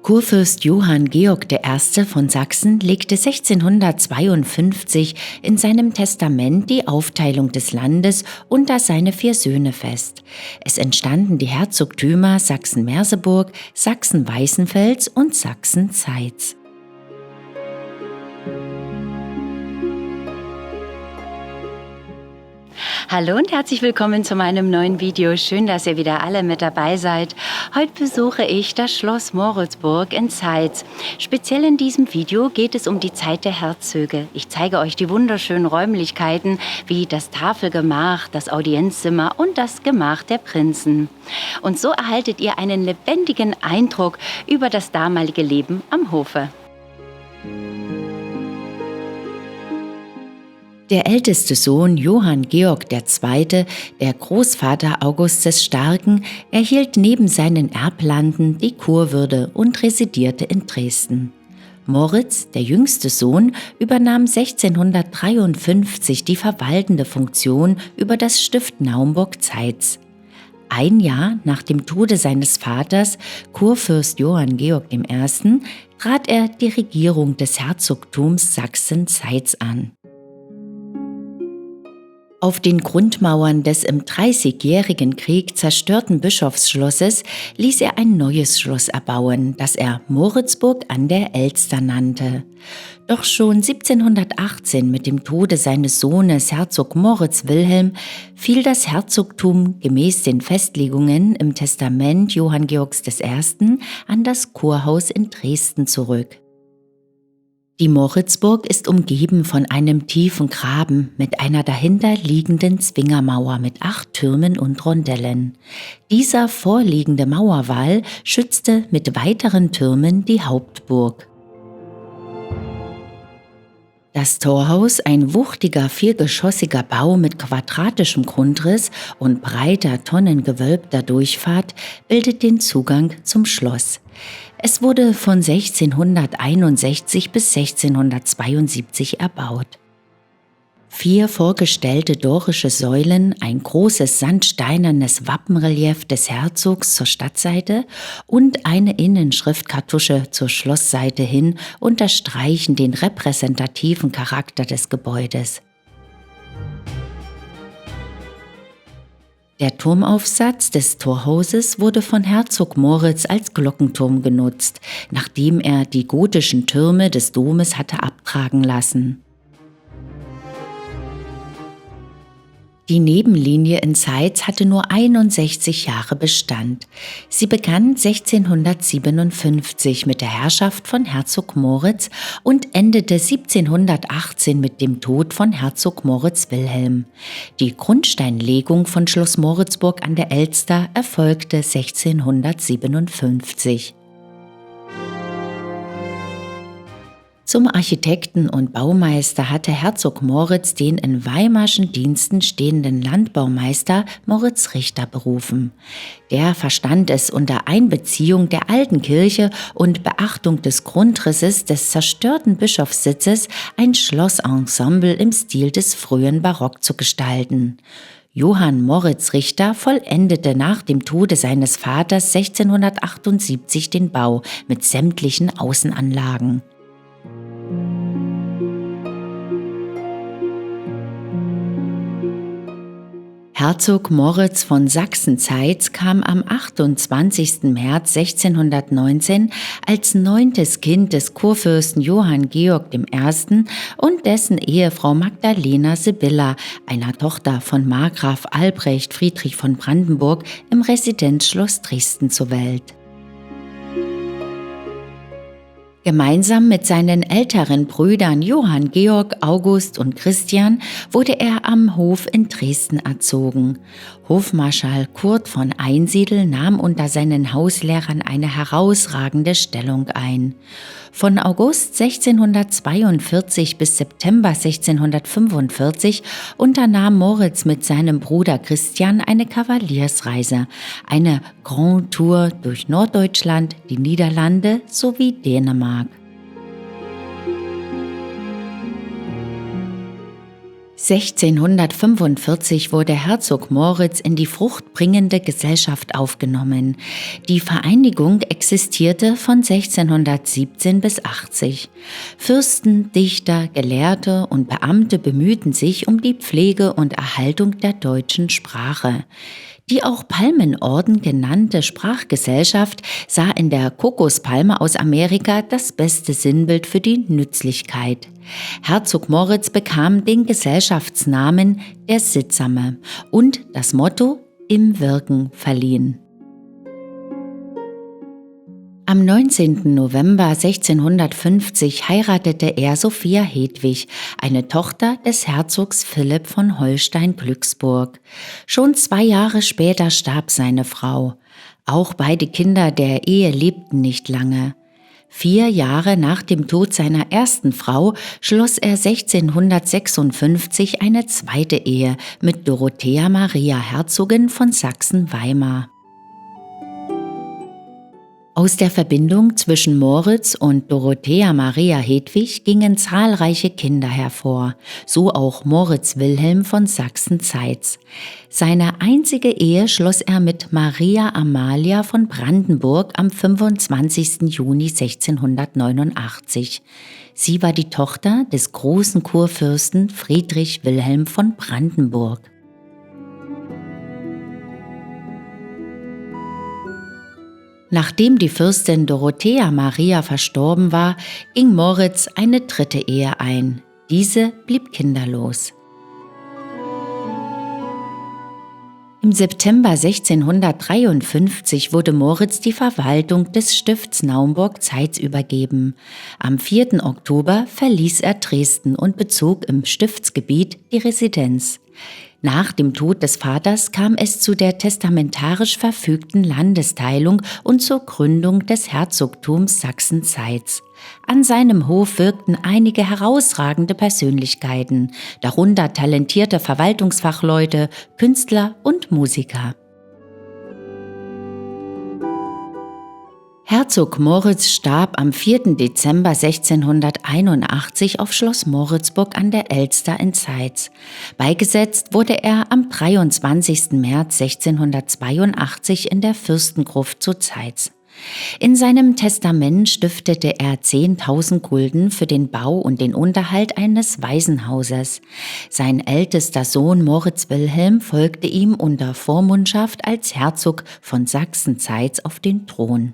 Kurfürst Johann Georg I. von Sachsen legte 1652 in seinem Testament die Aufteilung des Landes unter seine 4 Söhne fest. Es entstanden die Herzogtümer Sachsen-Merseburg, Sachsen-Weißenfels und Sachsen-Zeitz. Hallo und herzlich willkommen zu meinem neuen Video. Schön, dass ihr wieder alle mit dabei seid. Heute besuche ich das Schloss Moritzburg in Zeitz. Speziell in diesem Video geht es um die Zeit der Herzöge. Ich zeige euch die wunderschönen Räumlichkeiten wie das Tafelgemach, das Audienzzimmer und das Gemach der Prinzen. Und so erhaltet ihr einen lebendigen Eindruck über das damalige Leben am Hofe. Der älteste Sohn Johann Georg II., der Großvater August des Starken, erhielt neben seinen Erblanden die Kurwürde und residierte in Dresden. Moritz, der jüngste Sohn, übernahm 1653 die verwaltende Funktion über das Stift Naumburg-Zeitz. Ein Jahr nach dem Tode seines Vaters, Kurfürst Johann Georg I., trat er die Regierung des Herzogtums Sachsen-Zeitz an. Auf den Grundmauern des im Dreißigjährigen Krieg zerstörten Bischofsschlosses ließ er ein neues Schloss erbauen, das er Moritzburg an der Elster nannte. Doch schon 1718 mit dem Tode seines Sohnes Herzog Moritz Wilhelm fiel das Herzogtum gemäß den Festlegungen im Testament Johann Georgs I. an das Kurhaus in Dresden zurück. Die Moritzburg ist umgeben von einem tiefen Graben mit einer dahinter liegenden Zwingermauer mit 8 Türmen und Rondellen. Dieser vorliegende Mauerwall schützte mit weiteren Türmen die Hauptburg. Das Torhaus, ein wuchtiger viergeschossiger Bau mit quadratischem Grundriss und breiter tonnengewölbter Durchfahrt, bildet den Zugang zum Schloss. Es wurde von 1661 bis 1672 erbaut. 4 vorgestellte dorische Säulen, ein großes sandsteinernes Wappenrelief des Herzogs zur Stadtseite und eine Innenschriftkartusche zur Schlossseite hin unterstreichen den repräsentativen Charakter des Gebäudes. Der Turmaufsatz des Torhauses wurde von Herzog Moritz als Glockenturm genutzt, nachdem er die gotischen Türme des Domes hatte abtragen lassen. Die Nebenlinie in Zeitz hatte nur 61 Jahre Bestand. Sie begann 1657 mit der Herrschaft von Herzog Moritz und endete 1718 mit dem Tod von Herzog Moritz Wilhelm. Die Grundsteinlegung von Schloss Moritzburg an der Elster erfolgte 1657. Zum Architekten und Baumeister hatte Herzog Moritz den in Weimarschen Diensten stehenden Landbaumeister Moritz Richter berufen. Der verstand es unter Einbeziehung der alten Kirche und Beachtung des Grundrisses des zerstörten Bischofssitzes ein Schlossensemble im Stil des frühen Barock zu gestalten. Johann Moritz Richter vollendete nach dem Tode seines Vaters 1678 den Bau mit sämtlichen Außenanlagen. Herzog Moritz von Sachsen-Zeitz kam am 28. März 1619 als 9. Kind des Kurfürsten Johann Georg I. und dessen Ehefrau Magdalena Sibylla, einer Tochter von Markgraf Albrecht Friedrich von Brandenburg, im Residenzschloss Dresden zur Welt. Gemeinsam mit seinen älteren Brüdern Johann Georg, August und Christian wurde er am Hof in Dresden erzogen. Hofmarschall Kurt von Einsiedel nahm unter seinen Hauslehrern eine herausragende Stellung ein. Von August 1642 bis September 1645 unternahm Moritz mit seinem Bruder Christian eine Kavaliersreise, eine Grand Tour durch Norddeutschland, die Niederlande sowie Dänemark. 1645 wurde Herzog Moritz in die fruchtbringende Gesellschaft aufgenommen. Die Vereinigung existierte von 1617 bis 80. Fürsten, Dichter, Gelehrte und Beamte bemühten sich um die Pflege und Erhaltung der deutschen Sprache. Die auch Palmenorden genannte Sprachgesellschaft sah in der Kokospalme aus Amerika das beste Sinnbild für die Nützlichkeit. Herzog Moritz bekam den Gesellschaftsnamen der Sittsame und das Motto im Wirken verliehen. Am 19. November 1650 heiratete er Sophia Hedwig, eine Tochter des Herzogs Philipp von Holstein-Glücksburg. Schon 2 Jahre später starb seine Frau. Auch beide Kinder der Ehe lebten nicht lange. 4 Jahre nach dem Tod seiner ersten Frau schloss er 1656 eine zweite Ehe mit Dorothea Maria Herzogin von Sachsen-Weimar. Aus der Verbindung zwischen Moritz und Dorothea Maria Hedwig gingen zahlreiche Kinder hervor, so auch Moritz Wilhelm von Sachsen-Zeitz. Seine einzige Ehe schloss er mit Maria Amalia von Brandenburg am 25. Juni 1689. Sie war die Tochter des großen Kurfürsten Friedrich Wilhelm von Brandenburg. Nachdem die Fürstin Dorothea Maria verstorben war, ging Moritz eine dritte Ehe ein. Diese blieb kinderlos. Im September 1653 wurde Moritz die Verwaltung des Stifts Naumburg-Zeitz übergeben. Am 4. Oktober verließ er Dresden und bezog im Stiftsgebiet die Residenz. Nach dem Tod des Vaters kam es zu der testamentarisch verfügten Landesteilung und zur Gründung des Herzogtums Sachsen-Zeitz. An seinem Hof wirkten einige herausragende Persönlichkeiten, darunter talentierte Verwaltungsfachleute, Künstler und Musiker. Herzog Moritz starb am 4. Dezember 1681 auf Schloss Moritzburg an der Elster in Zeitz. Beigesetzt wurde er am 23. März 1682 in der Fürstengruft zu Zeitz. In seinem Testament stiftete er 10.000 Gulden für den Bau und den Unterhalt eines Waisenhauses. Sein ältester Sohn Moritz Wilhelm folgte ihm unter Vormundschaft als Herzog von Sachsen-Zeitz auf den Thron.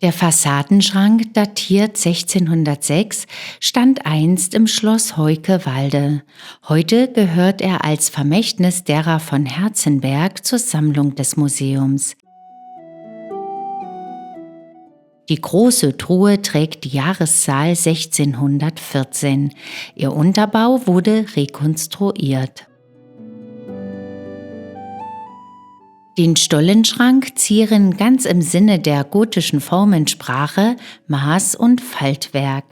Der Fassadenschrank, datiert 1606, stand einst im Schloss Heukewalde. Heute gehört er als Vermächtnis derer von Herzenberg zur Sammlung des Museums. Die große Truhe trägt die Jahreszahl 1614. Ihr Unterbau wurde rekonstruiert. Den Stollenschrank zieren ganz im Sinne der gotischen Formensprache Maß- und Faltwerk.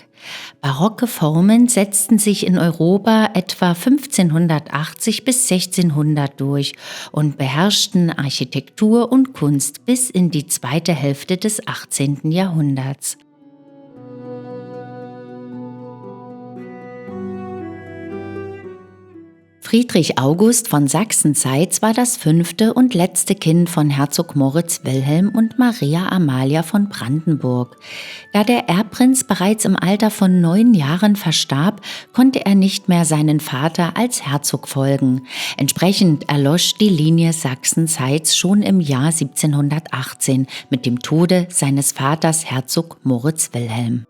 Barocke Formen setzten sich in Europa etwa 1580 bis 1600 durch und beherrschten Architektur und Kunst bis in die zweite Hälfte des 18. Jahrhunderts. Friedrich August von Sachsen-Zeitz war das 5. und letzte Kind von Herzog Moritz Wilhelm und Maria Amalia von Brandenburg. Da der Erbprinz bereits im Alter von 9 Jahren verstarb, konnte er nicht mehr seinen Vater als Herzog folgen. Entsprechend erlosch die Linie Sachsen-Zeitz schon im Jahr 1718 mit dem Tode seines Vaters Herzog Moritz Wilhelm.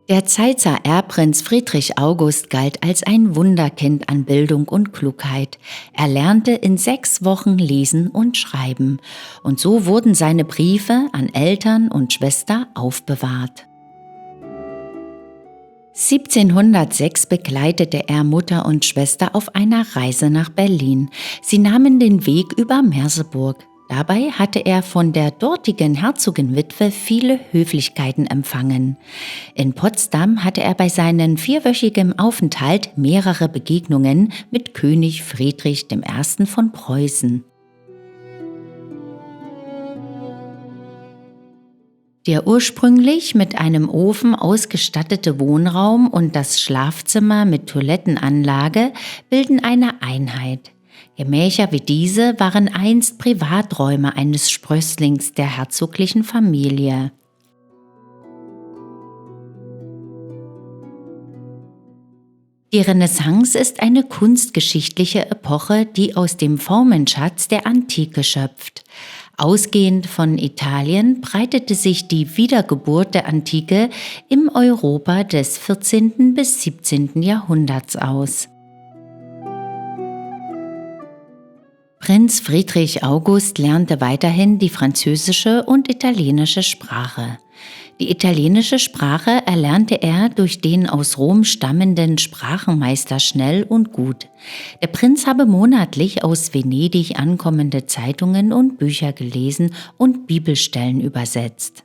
Der Zeitzer Erbprinz Friedrich August galt als ein Wunderkind an Bildung und Klugheit. Er lernte in 6 Wochen lesen und schreiben, und so wurden seine Briefe an Eltern und Schwester aufbewahrt. 1706 begleitete er Mutter und Schwester auf einer Reise nach Berlin. Sie nahmen den Weg über Merseburg. Dabei hatte er von der dortigen Herzogenwitwe viele Höflichkeiten empfangen. In Potsdam hatte er bei seinem 4-wöchigem Aufenthalt mehrere Begegnungen mit König Friedrich I. von Preußen. Der ursprünglich mit einem Ofen ausgestattete Wohnraum und das Schlafzimmer mit Toilettenanlage bilden eine Einheit. Gemächer wie diese waren einst Privaträume eines Sprösslings der herzoglichen Familie. Die Renaissance ist eine kunstgeschichtliche Epoche, die aus dem Formenschatz der Antike schöpft. Ausgehend von Italien breitete sich die Wiedergeburt der Antike im Europa des 14. bis 17. Jahrhunderts aus. Prinz Friedrich August lernte weiterhin die französische und italienische Sprache. Die italienische Sprache erlernte er durch den aus Rom stammenden Sprachenmeister schnell und gut. Der Prinz habe monatlich aus Venedig ankommende Zeitungen und Bücher gelesen und Bibelstellen übersetzt.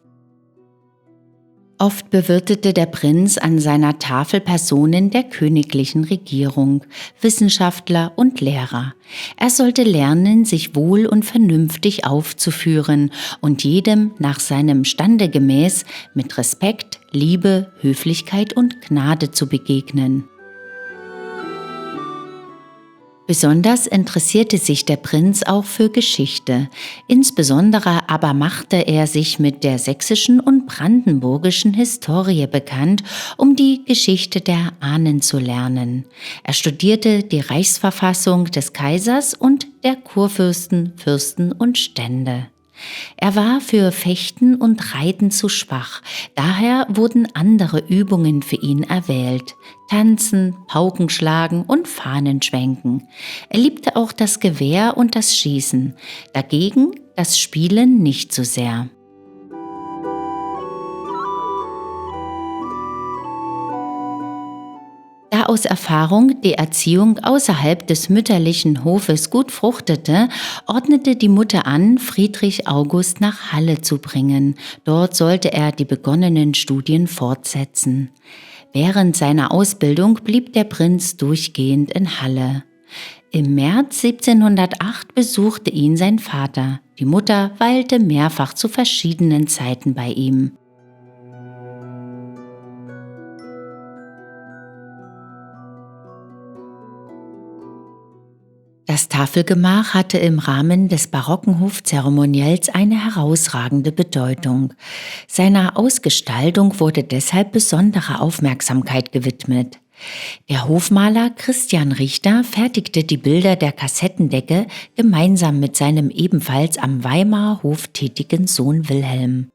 Oft bewirtete der Prinz an seiner Tafel Personen der königlichen Regierung, Wissenschaftler und Lehrer. Er sollte lernen, sich wohl und vernünftig aufzuführen und jedem nach seinem Stande gemäß mit Respekt, Liebe, Höflichkeit und Gnade zu begegnen. Besonders interessierte sich der Prinz auch für Geschichte. Insbesondere aber machte er sich mit der sächsischen und brandenburgischen Historie bekannt, um die Geschichte der Ahnen zu lernen. Er studierte die Reichsverfassung des Kaisers und der Kurfürsten, Fürsten und Stände. Er war für Fechten und Reiten zu schwach, daher wurden andere Übungen für ihn erwählt: Tanzen, Paukenschlagen und Fahnenschwenken. Er liebte auch das Gewehr und das Schießen, dagegen das Spielen nicht so sehr. Da aus Erfahrung die Erziehung außerhalb des mütterlichen Hofes gut fruchtete, ordnete die Mutter an, Friedrich August nach Halle zu bringen. Dort sollte er die begonnenen Studien fortsetzen. Während seiner Ausbildung blieb der Prinz durchgehend in Halle. Im März 1708 besuchte ihn sein Vater. Die Mutter weilte mehrfach zu verschiedenen Zeiten bei ihm. Das Tafelgemach hatte im Rahmen des barocken Hofzeremoniells eine herausragende Bedeutung. Seiner Ausgestaltung wurde deshalb besondere Aufmerksamkeit gewidmet. Der Hofmaler Christian Richter fertigte die Bilder der Kassettendecke gemeinsam mit seinem ebenfalls am Weimarer Hof tätigen Sohn Wilhelm.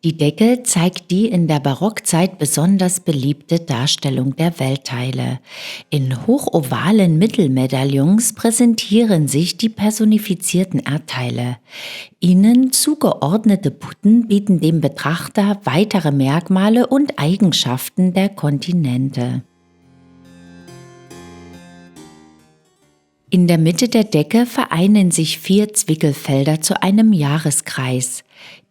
Die Decke zeigt die in der Barockzeit besonders beliebte Darstellung der Weltteile. In hochovalen Mittelmedaillons präsentieren sich die personifizierten Erdteile. Ihnen zugeordnete Putten bieten dem Betrachter weitere Merkmale und Eigenschaften der Kontinente. In der Mitte der Decke vereinen sich 4 Zwickelfelder zu einem Jahreskreis.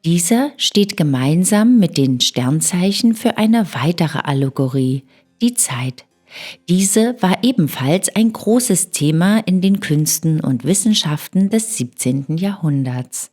Dieser steht gemeinsam mit den Sternzeichen für eine weitere Allegorie, die Zeit. Diese war ebenfalls ein großes Thema in den Künsten und Wissenschaften des 17. Jahrhunderts.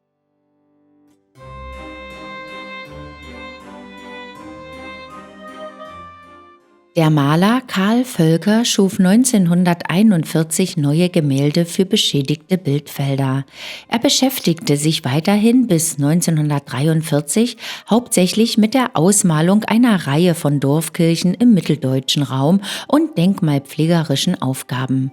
Der Maler Carl Völker schuf 1941 neue Gemälde für beschädigte Bildfelder. Er beschäftigte sich weiterhin bis 1943 hauptsächlich mit der Ausmalung einer Reihe von Dorfkirchen im mitteldeutschen Raum und denkmalpflegerischen Aufgaben.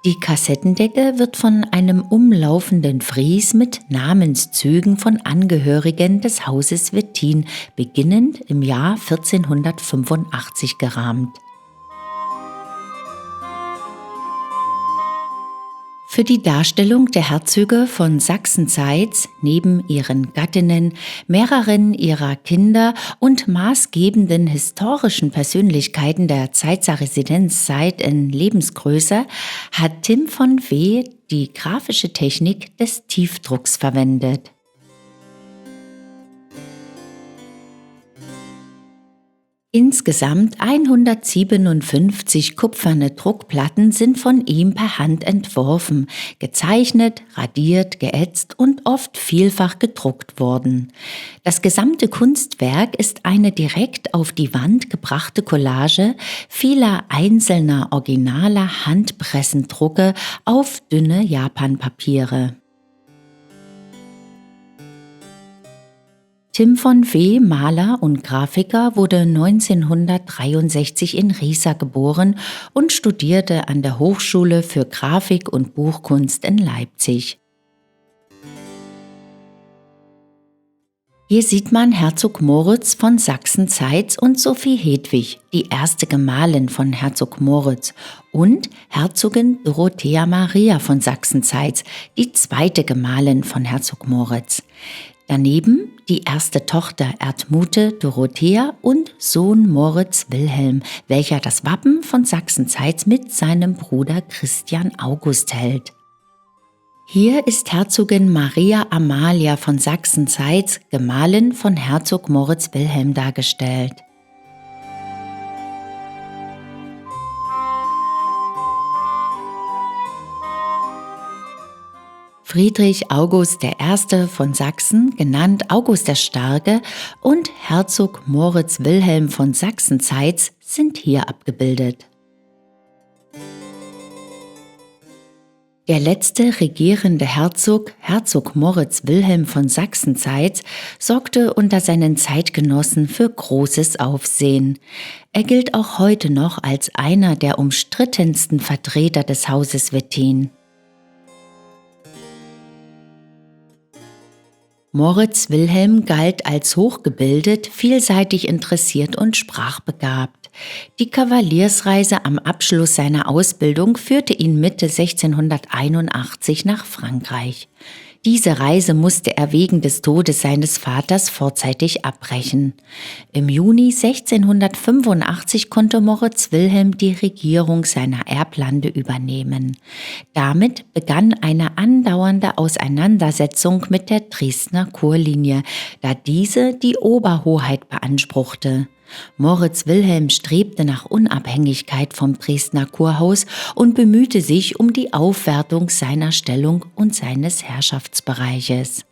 Die Kassettendecke wird von einem umlaufenden Fries mit Namenszügen von Angehörigen des Hauses Wettin beginnend im Jahr 1485 gerahmt. Für die Darstellung der Herzöge von Sachsen-Zeitz, neben ihren Gattinnen, mehreren ihrer Kinder und maßgebenden historischen Persönlichkeiten der Zeitzer Residenzzeit in Lebensgröße, hat Tim von Weh die grafische Technik des Tiefdrucks verwendet. Insgesamt 157 kupferne Druckplatten sind von ihm per Hand entworfen, gezeichnet, radiert, geätzt und oft vielfach gedruckt worden. Das gesamte Kunstwerk ist eine direkt auf die Wand gebrachte Collage vieler einzelner originaler Handpressendrucke auf dünne Japanpapiere. Tim von Weh, Maler und Grafiker, wurde 1963 in Riesa geboren und studierte an der Hochschule für Grafik und Buchkunst in Leipzig. Hier sieht man Herzog Moritz von Sachsen-Zeitz und Sophie Hedwig, die erste Gemahlin von Herzog Moritz, und Herzogin Dorothea Maria von Sachsen-Zeitz, die zweite Gemahlin von Herzog Moritz. Daneben die erste Tochter Erdmute Dorothea und Sohn Moritz Wilhelm, welcher das Wappen von Sachsen-Zeitz mit seinem Bruder Christian August hält. Hier ist Herzogin Maria Amalia von Sachsen-Zeitz, Gemahlin von Herzog Moritz Wilhelm, dargestellt. Friedrich August I. von Sachsen, genannt August der Starke, und Herzog Moritz Wilhelm von Sachsen-Zeitz sind hier abgebildet. Der letzte regierende Herzog, Herzog Moritz Wilhelm von Sachsen-Zeitz, sorgte unter seinen Zeitgenossen für großes Aufsehen. Er gilt auch heute noch als einer der umstrittensten Vertreter des Hauses Wettin. Moritz Wilhelm galt als hochgebildet, vielseitig interessiert und sprachbegabt. Die Kavaliersreise am Abschluss seiner Ausbildung führte ihn Mitte 1681 nach Frankreich. Diese Reise musste er wegen des Todes seines Vaters vorzeitig abbrechen. Im Juni 1685 konnte Moritz Wilhelm die Regierung seiner Erblande übernehmen. Damit begann eine andauernde Auseinandersetzung mit der Dresdner Kurlinie, da diese die Oberhoheit beanspruchte. Moritz Wilhelm strebte nach Unabhängigkeit vom Dresdner Kurhaus und bemühte sich um die Aufwertung seiner Stellung und seines Herrschaftsbereiches.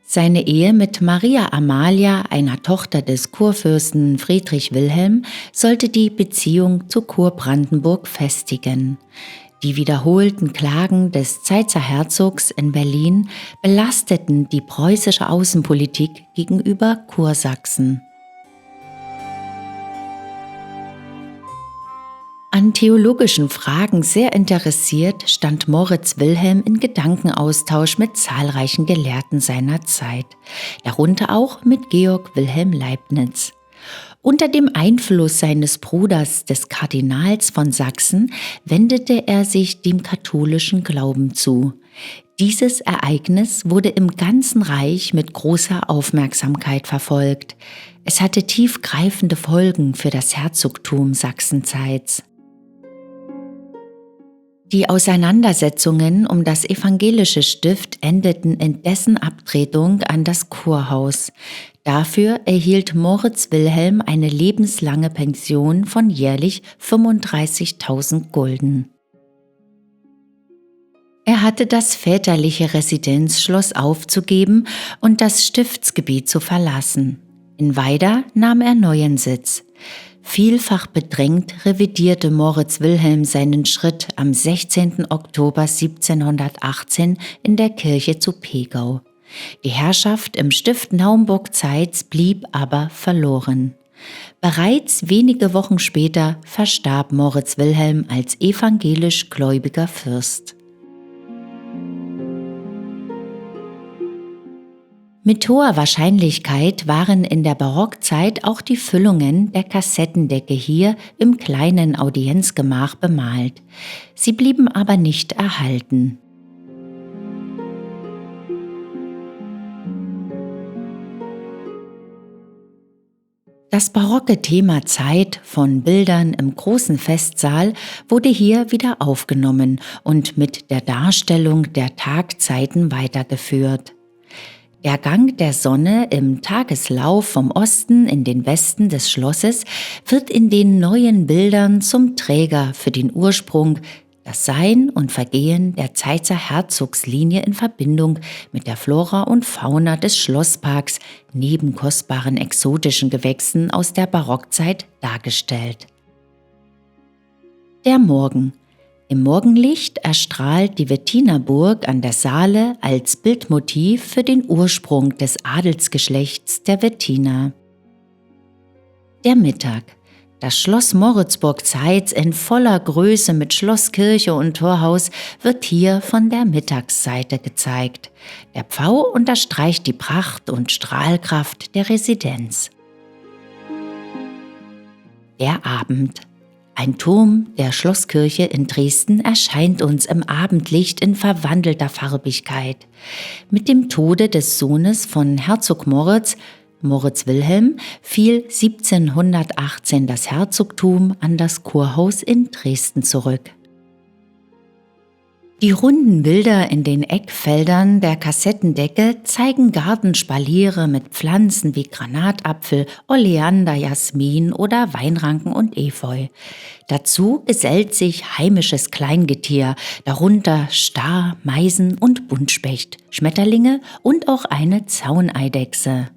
Seine Ehe mit Maria Amalia, einer Tochter des Kurfürsten Friedrich Wilhelm, sollte die Beziehung zu Kurbrandenburg festigen. Die wiederholten Klagen des Zeitzer Herzogs in Berlin belasteten die preußische Außenpolitik gegenüber Kursachsen. An theologischen Fragen sehr interessiert, stand Moritz Wilhelm in Gedankenaustausch mit zahlreichen Gelehrten seiner Zeit, darunter auch mit Georg Wilhelm Leibniz. Unter dem Einfluss seines Bruders, des Kardinals von Sachsen, wendete er sich dem katholischen Glauben zu. Dieses Ereignis wurde im ganzen Reich mit großer Aufmerksamkeit verfolgt. Es hatte tiefgreifende Folgen für das Herzogtum Sachsen-Zeitz. Die Auseinandersetzungen um das evangelische Stift endeten in dessen Abtretung an das Kurhaus. Dafür erhielt Moritz Wilhelm eine lebenslange Pension von jährlich 35.000 Gulden. Er hatte das väterliche Residenzschloss aufzugeben und das Stiftsgebiet zu verlassen. In Weida nahm er neuen Sitz. Vielfach bedrängt revidierte Moritz Wilhelm seinen Schritt am 16. Oktober 1718 in der Kirche zu Pegau. Die Herrschaft im Stift Naumburg-Zeitz blieb aber verloren. Bereits wenige Wochen später verstarb Moritz Wilhelm als evangelisch gläubiger Fürst. Mit hoher Wahrscheinlichkeit waren in der Barockzeit auch die Füllungen der Kassettendecke hier im kleinen Audienzgemach bemalt. Sie blieben aber nicht erhalten. Das barocke Thema Zeit von Bildern im großen Festsaal wurde hier wieder aufgenommen und mit der Darstellung der Tagzeiten weitergeführt. Der Gang der Sonne im Tageslauf vom Osten in den Westen des Schlosses wird in den neuen Bildern zum Träger für den Ursprung, das Sein und Vergehen der Zeitzer Herzogslinie in Verbindung mit der Flora und Fauna des Schlossparks neben kostbaren exotischen Gewächsen aus der Barockzeit dargestellt. Der Morgen. Im Morgenlicht erstrahlt die Wettinerburg an der Saale als Bildmotiv für den Ursprung des Adelsgeschlechts der Wettiner. Der Mittag. Das Schloss Moritzburg-Zeitz in voller Größe mit Schlosskirche und Torhaus wird hier von der Mittagsseite gezeigt. Der Pfau unterstreicht die Pracht und Strahlkraft der Residenz. Der Abend. Ein Turm der Schlosskirche in Dresden erscheint uns im Abendlicht in verwandelter Farbigkeit. Mit dem Tode des Sohnes von Herzog Moritz, Moritz Wilhelm, fiel 1718 das Herzogtum an das Kurhaus in Dresden zurück. Die runden Bilder in den Eckfeldern der Kassettendecke zeigen Gartenspaliere mit Pflanzen wie Granatapfel, Oleander, Jasmin oder Weinranken und Efeu. Dazu gesellt sich heimisches Kleingetier, darunter Star, Meisen und Buntspecht, Schmetterlinge und auch eine Zauneidechse.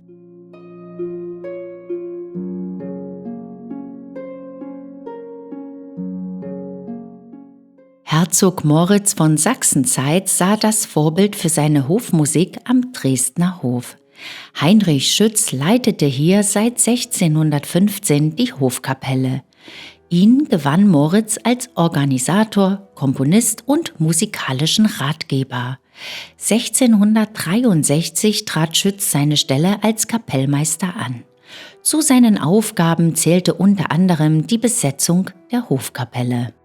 Herzog Moritz von Sachsen-Zeitz sah das Vorbild für seine Hofmusik am Dresdner Hof. Heinrich Schütz leitete hier seit 1615 die Hofkapelle. Ihn gewann Moritz als Organisator, Komponist und musikalischen Ratgeber. 1663 trat Schütz seine Stelle als Kapellmeister an. Zu seinen Aufgaben zählte unter anderem die Besetzung der Hofkapelle.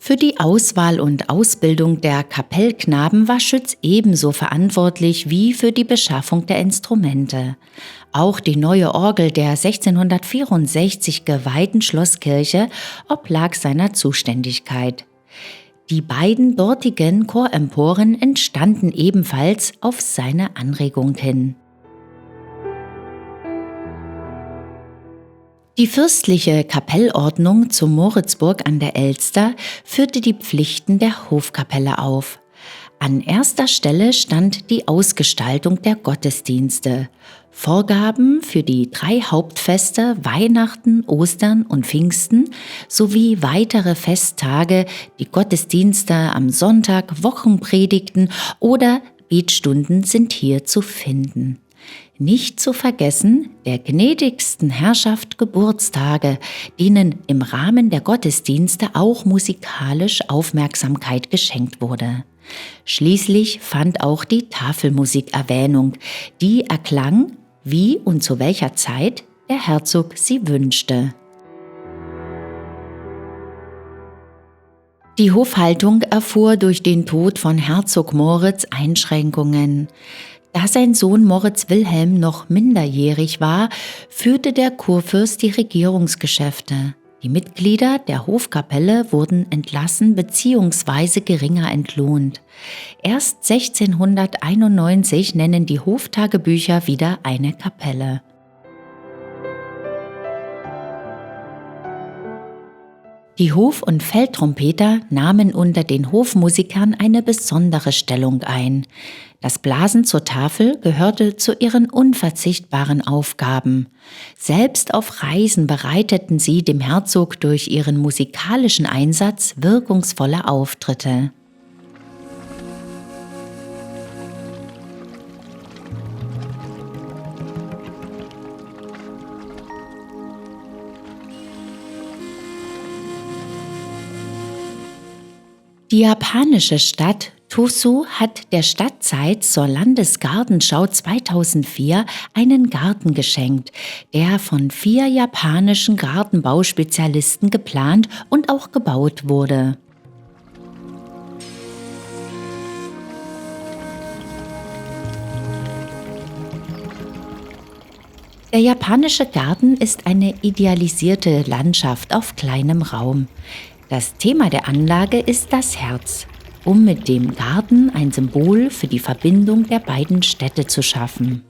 Für die Auswahl und Ausbildung der Kapellknaben war Schütz ebenso verantwortlich wie für die Beschaffung der Instrumente. Auch die neue Orgel der 1664 geweihten Schlosskirche oblag seiner Zuständigkeit. Die beiden dortigen Choremporen entstanden ebenfalls auf seine Anregung hin. Die fürstliche Kapellordnung zu Moritzburg an der Elster führte die Pflichten der Hofkapelle auf. An erster Stelle stand die Ausgestaltung der Gottesdienste. Vorgaben für die 3 Hauptfeste Weihnachten, Ostern und Pfingsten sowie weitere Festtage, die Gottesdienste am Sonntag, Wochenpredigten oder Betstunden sind hier zu finden. Nicht zu vergessen der gnädigsten Herrschaft Geburtstage, denen im Rahmen der Gottesdienste auch musikalisch Aufmerksamkeit geschenkt wurde. Schließlich fand auch die Tafelmusik Erwähnung, die erklang, wie und zu welcher Zeit der Herzog sie wünschte. Die Hofhaltung erfuhr durch den Tod von Herzog Moritz Einschränkungen. Da sein Sohn Moritz Wilhelm noch minderjährig war, führte der Kurfürst die Regierungsgeschäfte. Die Mitglieder der Hofkapelle wurden entlassen bzw. geringer entlohnt. Erst 1691 nennen die Hoftagebücher wieder eine Kapelle. Die Hof- und Feldtrompeter nahmen unter den Hofmusikern eine besondere Stellung ein. Das Blasen zur Tafel gehörte zu ihren unverzichtbaren Aufgaben. Selbst auf Reisen bereiteten sie dem Herzog durch ihren musikalischen Einsatz wirkungsvolle Auftritte. Die japanische Stadt Tosu hat der Stadt Zeitz zur Landesgartenschau 2004 einen Garten geschenkt, der von 4 japanischen Gartenbauspezialisten geplant und auch gebaut wurde. Der japanische Garten ist eine idealisierte Landschaft auf kleinem Raum. Das Thema der Anlage ist das Herz. um mit dem Garten ein Symbol für die Verbindung der beiden Städte zu schaffen.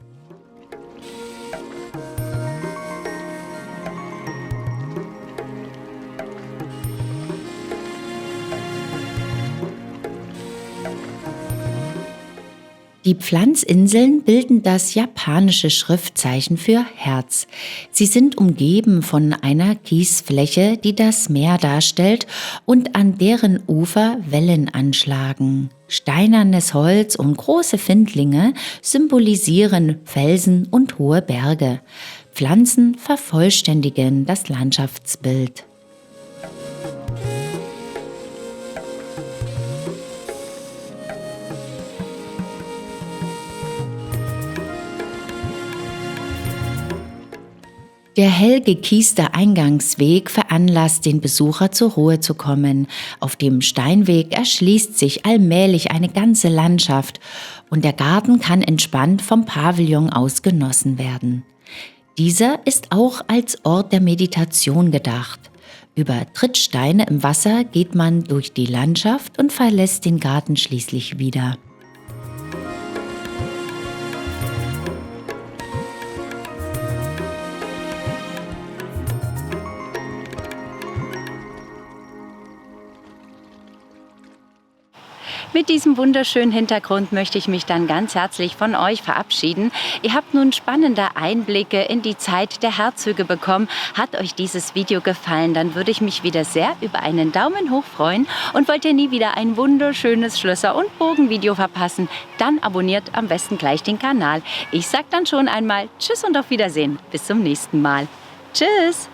Die Pflanzinseln bilden das japanische Schriftzeichen für Herz. Sie sind umgeben von einer Kiesfläche, die das Meer darstellt und an deren Ufer Wellen anschlagen. Steinernes Holz und große Findlinge symbolisieren Felsen und hohe Berge. Pflanzen vervollständigen das Landschaftsbild. Der hell gekieste Eingangsweg veranlasst den Besucher zur Ruhe zu kommen. Auf dem Steinweg erschließt sich allmählich eine ganze Landschaft und der Garten kann entspannt vom Pavillon aus genossen werden. Dieser ist auch als Ort der Meditation gedacht. Über Trittsteine im Wasser geht man durch die Landschaft und verlässt den Garten schließlich wieder. Mit diesem wunderschönen Hintergrund möchte ich mich dann ganz herzlich von euch verabschieden. Ihr habt nun spannende Einblicke in die Zeit der Herzöge bekommen. Hat euch dieses Video gefallen, dann würde ich mich wieder sehr über einen Daumen hoch freuen. Und wollt ihr nie wieder ein wunderschönes Schlösser- und Burgenvideo verpassen, dann abonniert am besten gleich den Kanal. Ich sag dann schon einmal Tschüss und auf Wiedersehen. Bis zum nächsten Mal. Tschüss!